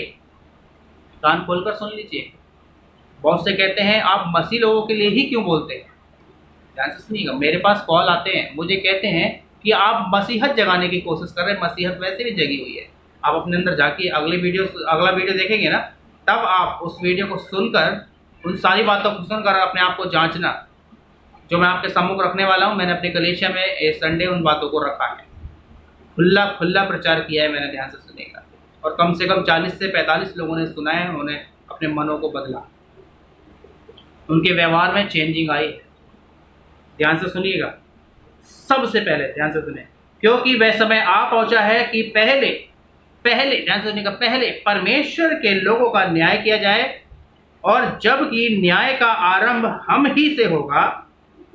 S1: कान खोलकर सुन लीजिए। बहुत से कहते हैं आप मसीह लोगों के लिए ही क्यों बोलते हैं। ध्यान से सुनिएगा, मेरे पास कॉल आते हैं, मुझे कहते हैं कि आप मसीहत जगाने की कोशिश कर रहे हैं। मसीहत वैसे भी जगी हुई है। आप अपने अंदर जाके अगला वीडियो देखेंगे ना, तब आप उस वीडियो को सुनकर, उन सारी बातों को सुनकर अपने आप को जांचना। जो मैं आपके सम्मुख रखने वाला हूँ, मैंने अपने कलीसिया में संडे उन बातों को रखा है, खुला प्रचार किया है मैंने। ध्यान से सुनेगा। और कम से कम 40 से 45 लोगों ने सुना है, उन्होंने अपने मनों को बदला, उनके व्यवहार में चेंजिंग आई है। ध्यान से सुनिएगा। सबसे पहले ध्यान से सुने, क्योंकि वह समय आ पहुंचा है कि पहले ध्यान से सुनिएगा, पहले परमेश्वर के लोगों का न्याय किया जाए। और जबकि न्याय का आरंभ हम ही से होगा,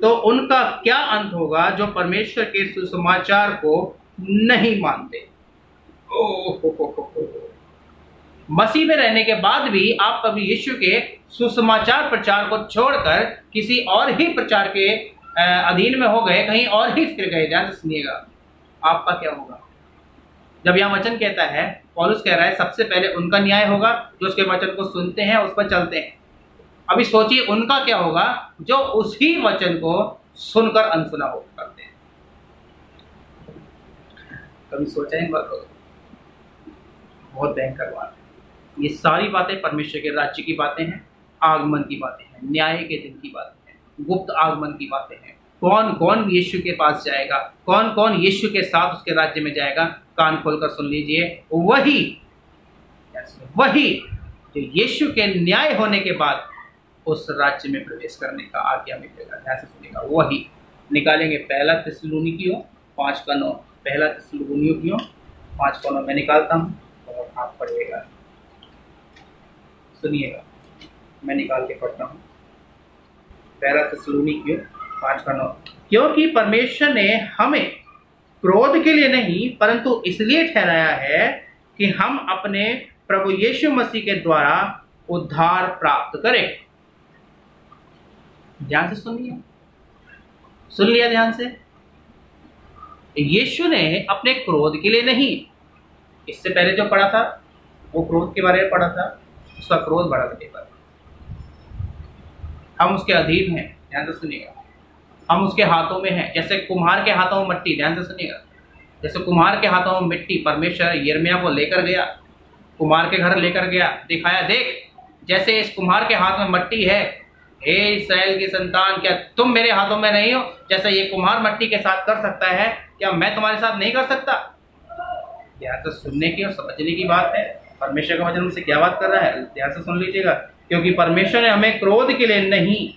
S1: तो उनका क्या अंत होगा जो परमेश्वर के सुसमाचार को नहीं मानते। मसीह में रहने के बाद भी आप कभी यीशु के सुसमाचार प्रचार को छोड़कर किसी और ही प्रचार के अधीन में हो गए, कहीं और ही फिर गए। ध्यान से सुनिएगा, आपका क्या होगा। जब यह वचन कहता है, पौलुस कह रहा है सबसे पहले उनका न्याय होगा जो उसके वचन को सुनते हैं, उस पर चलते हैं। अभी सोचिए उनका क्या होगा जो उसी वचन को सुनकर अनसुना हो करते हैं। कभी सोचा है इन बातों को? बहुत भयंकर बात है। ये सारी बातें परमेश्वर के राज्य की बातें हैं, आगमन की बातें हैं, न्याय के दिन की बातें हैं, गुप्त आगमन की बातें हैं। कौन कौन यीशु के पास जाएगा, कौन कौन यीशु के साथ उसके राज्य में जाएगा, कान खोलकर सुन लीजिए। वही जो यीशु के न्याय होने के बाद उस राज्य में प्रवेश करने का आज्ञा मिलेगा। ध्यान से सुनिएगा। वही निकालेंगे पहला थिस्सलुनीकियों 5:9। पहला थिस्सलुनीकियों 5:9 मैं निकालता हूँ और आप पढ़िएगा। सुनिएगा, मैं निकाल के पढ़ता हूँ। पहला थिस्सलुनीकियों 5:9। क्योंकि परमेश्वर ने हमें क्रोध के लिए नहीं परंतु इसलिए ठहराया है कि हम अपने प्रभु यीशु मसीह के द्वारा उद्धार प्राप्त करें। ध्यान से सुनिए, सुन लिया ध्यान से। यीशु ने अपने क्रोध के लिए नहीं, इससे पहले जो पढ़ा था वो क्रोध के बारे में पढ़ा था, उसका क्रोध बढ़ा था। हम उसके अधीन हैं। ध्यान से सुनिएगा। हम उसके हाथों में हैं, जैसे कुम्हार के हाथों में मिट्टी। ध्यान से सुनिएगा। जैसे कुम्हार के हाथों में मिट्टी, परमेश्वर यिर्मयाह को लेकर गया, कुम्हार के घर लेकर गया, दिखाया, देख जैसे इस कुम्हार के हाथ में मिट्टी है, हे इस्राएल की संतान, क्या तुम मेरे हाथों में नहीं हो? जैसे ये कुम्हार मिट्टी के साथ कर सकता है, क्या मैं तुम्हारे साथ नहीं कर सकता? ध्यान से सुनने की और समझने की बात है। परमेश्वर का वचन हमसे क्या बात कर रहा है, ध्यान से सुन लीजिएगा। क्योंकि परमेश्वर ने हमें क्रोध के लिए नहीं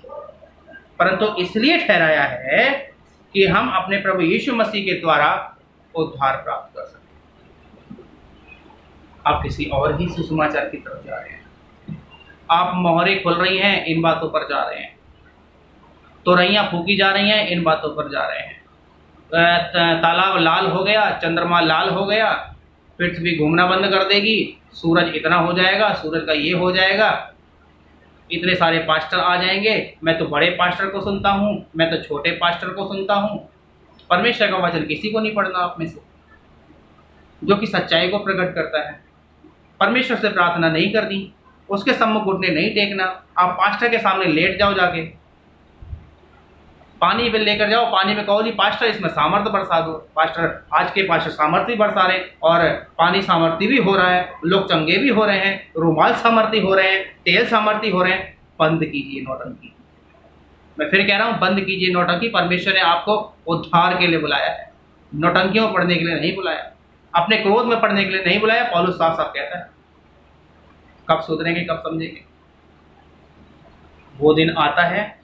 S1: परंतु इसलिए ठहराया है कि हम अपने प्रभु यीशु मसीह के द्वारा उद्धार प्राप्त कर सकें। आप किसी और ही सुसमाचार की तरफ जा रहे हैं। आप मोहरे खुल रही हैं, इन बातों पर जा रहे हैं। तोरैयां फूकी जा रही हैं, इन बातों पर जा रहे हैं। तालाब लाल हो गया, चंद्रमा लाल हो गया, पृथ्वी घूमना बंद कर देगी, सूरज इतना हो जाएगा, सूरज का ये हो जाएगा, इतने सारे पास्टर आ जाएंगे, मैं तो बड़े पास्टर को सुनता हूँ, मैं तो छोटे पास्टर को सुनता हूँ। परमेश्वर का वचन किसी को नहीं पढ़ना आप में से, जो कि सच्चाई को प्रकट करता है। परमेश्वर से प्रार्थना नहीं करनी, उसके सम्मुख घुटने नहीं टेकना। आप पास्टर के सामने लेट जाओ, जाके पानी में लेकर जाओ, पानी में कहो जी पास्टर इसमें सामर्थ्य बरसा दो। पास्टर, आज के पास्टर सामर्थ्य बरसा रहे और पानी सामर्थ्य भी हो रहा है, लोग चंगे भी हो रहे हैं, रुमाल सामर्थ्य हो रहे हैं, तेल सामर्थ्य हो रहे हैं। बंद कीजिए नौटंकी। मैं फिर कह रहा हूँ, बंद कीजिए नौटंकी। परमेश्वर ने आपको उद्धार के लिए बुलाया है, नौटंकियों में पढ़ने के लिए नहीं बुलाया, अपने क्रोध में पढ़ने के लिए नहीं बुलाया। पौलुस साफ साफ कहता है। कब सुधरेंगे, कब समझेंगे? वो दिन आता है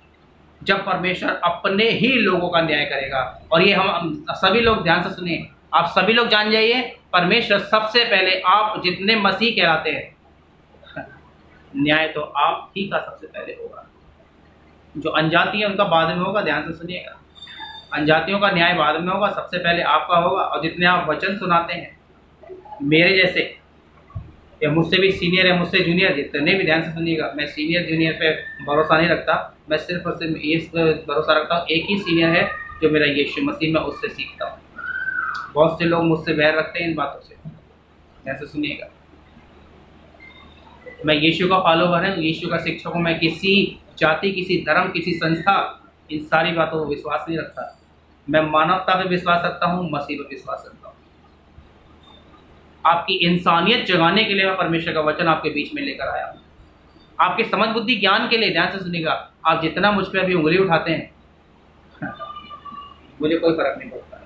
S1: जब परमेश्वर अपने ही लोगों का न्याय करेगा। और ये हम सभी लोग ध्यान से सुनिए, आप सभी लोग जान जाइए, परमेश्वर सबसे पहले, आप जितने मसीह कहलाते हैं, न्याय तो आप ही का सबसे पहले होगा। जो अनजाति है उनका बाद में होगा। ध्यान से सुनिएगा, अनजातियों का न्याय बाद में होगा, सबसे पहले आपका होगा। और जितने आप वचन सुनाते हैं, मेरे जैसे या मुझसे भी सीनियर है, मुझसे जूनियर, जितने भी, ध्यान से सुनिएगा, मैं सीनियर जूनियर पे भरोसा नहीं रखता। मैं सिर्फ और सिर्फ ये भरोसा रखता हूँ, एक ही सीनियर है जो मेरा यीशु मसीह, मैं उससे सीखता हूँ। बहुत से लोग मुझसे बैर रखते हैं इन बातों से। ध्यान से सुनिएगा, मैं यीशु का फॉलोवर हूँ, यीशु का शिक्षक हूँ। मैं किसी जाति, किसी धर्म, किसी संस्था, इन सारी बातों पर विश्वास नहीं रखता। मैं मानवता पर विश्वास रखता हूँ, मसीह पर विश्वास रखता हूँ। आपकी इंसानियत जगाने के लिए मैं परमेश्वर का वचन आपके बीच में लेकर आया हूँ, आपके समझ बुद्धि ज्ञान के लिए। ध्यान से सुनिएगा, आप जितना मुझ पर अभी उंगली उठाते हैं मुझे कोई फर्क नहीं पड़ता।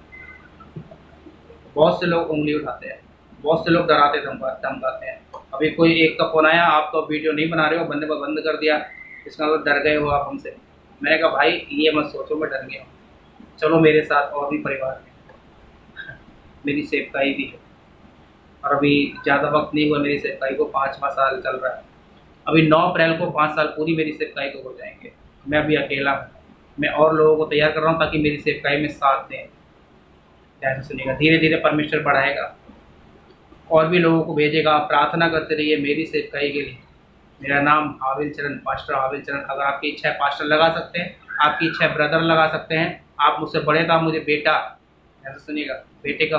S1: बहुत से लोग उंगली उठाते हैं, बहुत से लोग डराते धमकाते हैं। अभी कोई एक का फोन आया, आप तो वीडियो नहीं बना रहे हो, बंद कर दिया, इसका मतलब डर गए हो आप हमसे। मैंने कहा भाई ये मत सोचो मैं डर गया हूँ, चलो मेरे साथ और भी परिवार है, मेरी सेवकाई भी है। और अभी ज़्यादा वक्त नहीं हुआ मेरी सेवकाई को, 5वां साल चल रहा है। अभी 9 अप्रैल को 5 साल पूरी मेरी सेवकाई को हो जाएंगे। मैं अभी अकेला हूँ, मैं और लोगों को तैयार कर रहा हूँ ताकि मेरी सेवकाई में साथ दें। ध्यान से सुनिएगा, धीरे धीरे परमेश्वर बढ़ाएगा और भी लोगों को भेजेगा। आप प्रार्थना करते रहिए मेरी सेवकाई के लिए। मेरा नाम हाविल चरण, पास्टर हाविल चरण। अगर आपकी इच्छा है पास्टर लगा सकते हैं, आपकी इच्छा है ब्रदर लगा सकते हैं, आप मुझसे बड़े तो आप मुझे बेटा, ऐसा सुनिएगा, बेटे का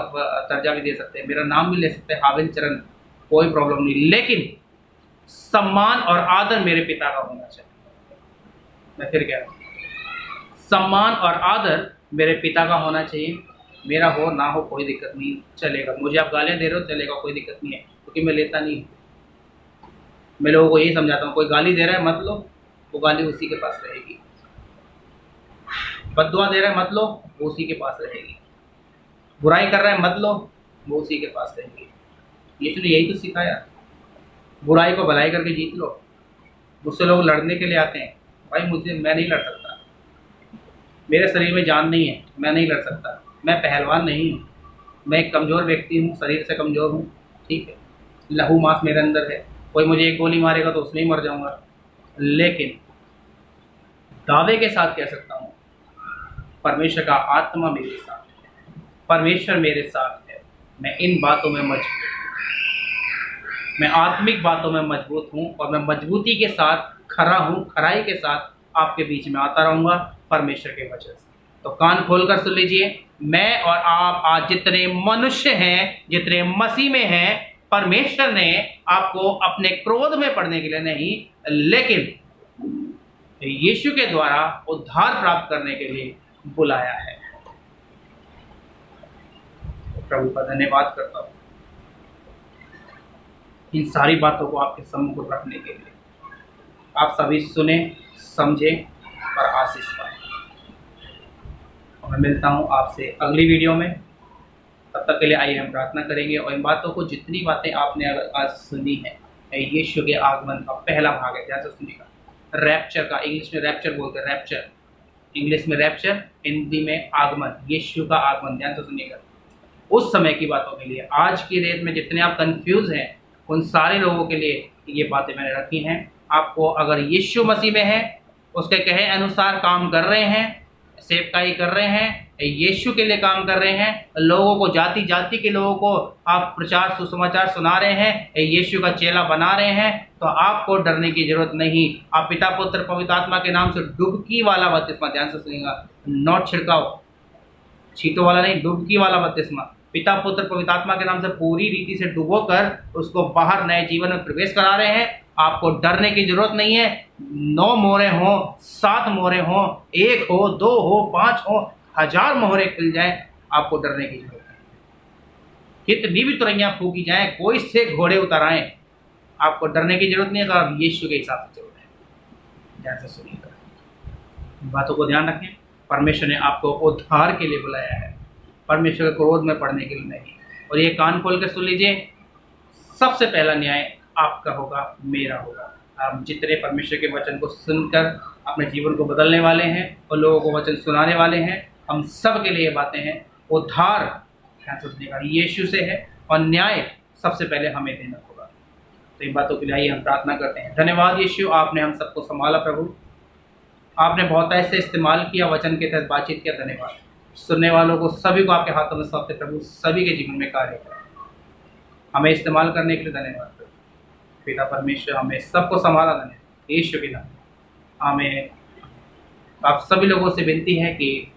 S1: दर्जा भी दे सकते हैं, मेरा नाम भी ले सकते हैं हाविल चरण, कोई प्रॉब्लम नहीं। लेकिन सम्मान और आदर मेरे पिता का होना चाहिए। मैं फिर कह रहा हूँ, सम्मान और आदर मेरे पिता का होना चाहिए। मेरा हो ना हो कोई दिक्कत नहीं, चलेगा। मुझे आप गालियाँ दे रहे हो, चलेगा, कोई दिक्कत नहीं है, क्योंकि मैं लेता नहीं हूँ। मैं लोगों को यही समझाता हूँ, कोई गाली दे रहा है मत लो, वो गाली उसी के पास रहेगी। बद्दुआ दे रहा है मत लो, वो उसी के पास रहेगी। बुराई कर रहा है मत लो, वो उसी के पास रहेगी। यीशु ने यही तो सिखाया, बुराई को भलाई करके जीत लो। मुझसे लोग लड़ने के लिए आते हैं, भाई मैं नहीं लड़ सकता, मेरे शरीर में जान नहीं है, मैं नहीं लड़ सकता, मैं पहलवान नहीं हूँ, मैं एक कमज़ोर व्यक्ति हूँ, शरीर से कमज़ोर हूँ, ठीक है, लहू मांस मेरे अंदर है, कोई मुझे एक गोली मारेगा तो उसमें ही मर जाऊँगा। लेकिन दावे के साथ कह सकता हूँ, परमेश्वर का आत्मा मेरे साथ है, परमेश्वर मेरे साथ है, मैं इन बातों में मजबूत हूँ, मैं आत्मिक बातों में मजबूत हूँ और मैं मजबूती के साथ खरा हूँ, खराई के साथ आपके बीच में आता रहूँगा परमेश्वर के वचन से। तो कान खोलकर सुन लीजिए, मैं और आप आज जितने मनुष्य हैं, जितने मसीह में हैं, परमेश्वर ने आपको अपने क्रोध में पड़ने के लिए नहीं, लेकिन यीशु के द्वारा उद्धार प्राप्त करने के लिए बुलाया है। प्रभु का धन्यवाद करता हूँ इन सारी बातों को आपके सम्मुख रखने के लिए। आप सभी सुने, समझे और आशीष पाए। और मैं मिलता हूँ आपसे अगली वीडियो में। तब तक के लिए आइए हम प्रार्थना करेंगे और इन बातों को, जितनी बातें आपने आज सुनी है, यीशु के आगमन का पहला भाग है, ध्यान से सुनिएगा। रैप्चर का, इंग्लिश में रैप्चर बोलते हैं, रैप्चर इंग्लिश में रैप्चर, हिंदी में आगमन, यीशु का आगमन, ध्यान से सुनिएगा। उस समय की बातों के लिए, आज की डेट में जितने आप कंफ्यूज हैं, उन सारे लोगों के लिए ये बातें मैंने रखी हैं। आपको अगर यीशु मसीह में है, उसके कहे अनुसार काम कर रहे हैं, सेवकाई कर रहे हैं, यीशु के लिए काम कर रहे हैं, लोगों को, जाति जाति के लोगों को आप प्रचार सुसमाचार सुना रहे हैं, यीशु का चेला बना रहे हैं, तो आपको डरने की जरूरत नहीं। आप पिता पुत्र पवित्र आत्मा के नाम से डुबकी वाला बपतिस्मा, ध्यान से सुनिएगा, नॉट छिड़काव, छींटों वाला नहीं, डुबकी वाला बपतिस्मा, पिता पुत्र पवित्र आत्मा के नाम से पूरी रीति से डुबोकर उसको बाहर नए जीवन में प्रवेश करा रहे हैं। आपको डरने की जरूरत नहीं है। 9 मोहरें हो, 7 मोहरें हो, 1 हो, 2 हो, 5 हो, 1000 मोहरें खुल जाएं, आपको डरने की जरूरत नहीं। कितनी भी तुरैयां फूकी जाएं, कोई से घोड़े उतर आए, आपको डरने की जरूरत नहीं है। आप यीशु के हिसाब से चल रहे हैं। ध्यान से सुनिएगा, बातों को ध्यान रखें। परमेश्वर ने आपको उद्धार के लिए बुलाया है, परमेश्वर के क्रोध में पड़ने के लिए नहीं। और ये कान खोल के सुन लीजिए, सबसे पहला न्याय आपका होगा, मेरा होगा। आप जितने परमेश्वर के वचन को सुनकर अपने जीवन को बदलने वाले हैं और लोगों को वचन सुनाने वाले हैं, हम सब के लिए ये बातें हैं। उद्धार ध्यान से सुनिएगा, यीशु से है और न्याय सबसे पहले हमें देना होगा। तो इन बातों के लिए हम प्रार्थना करते हैं। धन्यवाद यीशु, आपने हम सबको संभाला प्रभु, आपने बहुत ऐसे इस्तेमाल किया, वचन के तहत बातचीत किया। धन्यवाद। सुनने वालों को सभी को आपके हाथों में सौंपते प्रभु, सभी के जीवन में कार्य करें, हमें इस्तेमाल करने के लिए धन्यवाद प्रभु। पिता परमेश्वर हमें सबको संभाला, धन्यवाद यीशु के नाम। हमें आप सभी लोगों से विनती है कि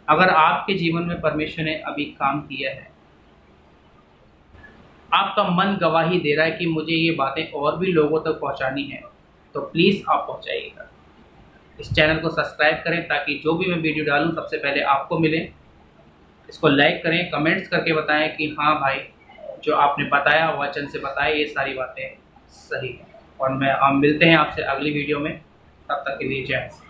S1: अगर आपके जीवन में परमेश्वर ने अभी काम किया है, आपका मन गवाही दे रहा है कि मुझे ये बातें और भी लोगों तक पहुंचानी है, तो प्लीज़ आप पहुंचाइएगा। इस चैनल को सब्सक्राइब करें ताकि जो भी मैं वीडियो डालूं सबसे पहले आपको मिले। इसको लाइक करें, कमेंट्स करके बताएं कि हाँ भाई, जो आपने बताया, वचन से बताया, ये सारी बातें सही हैं। और हम मिलते हैं आपसे अगली वीडियो में। तब तक के लिए जय हिंद।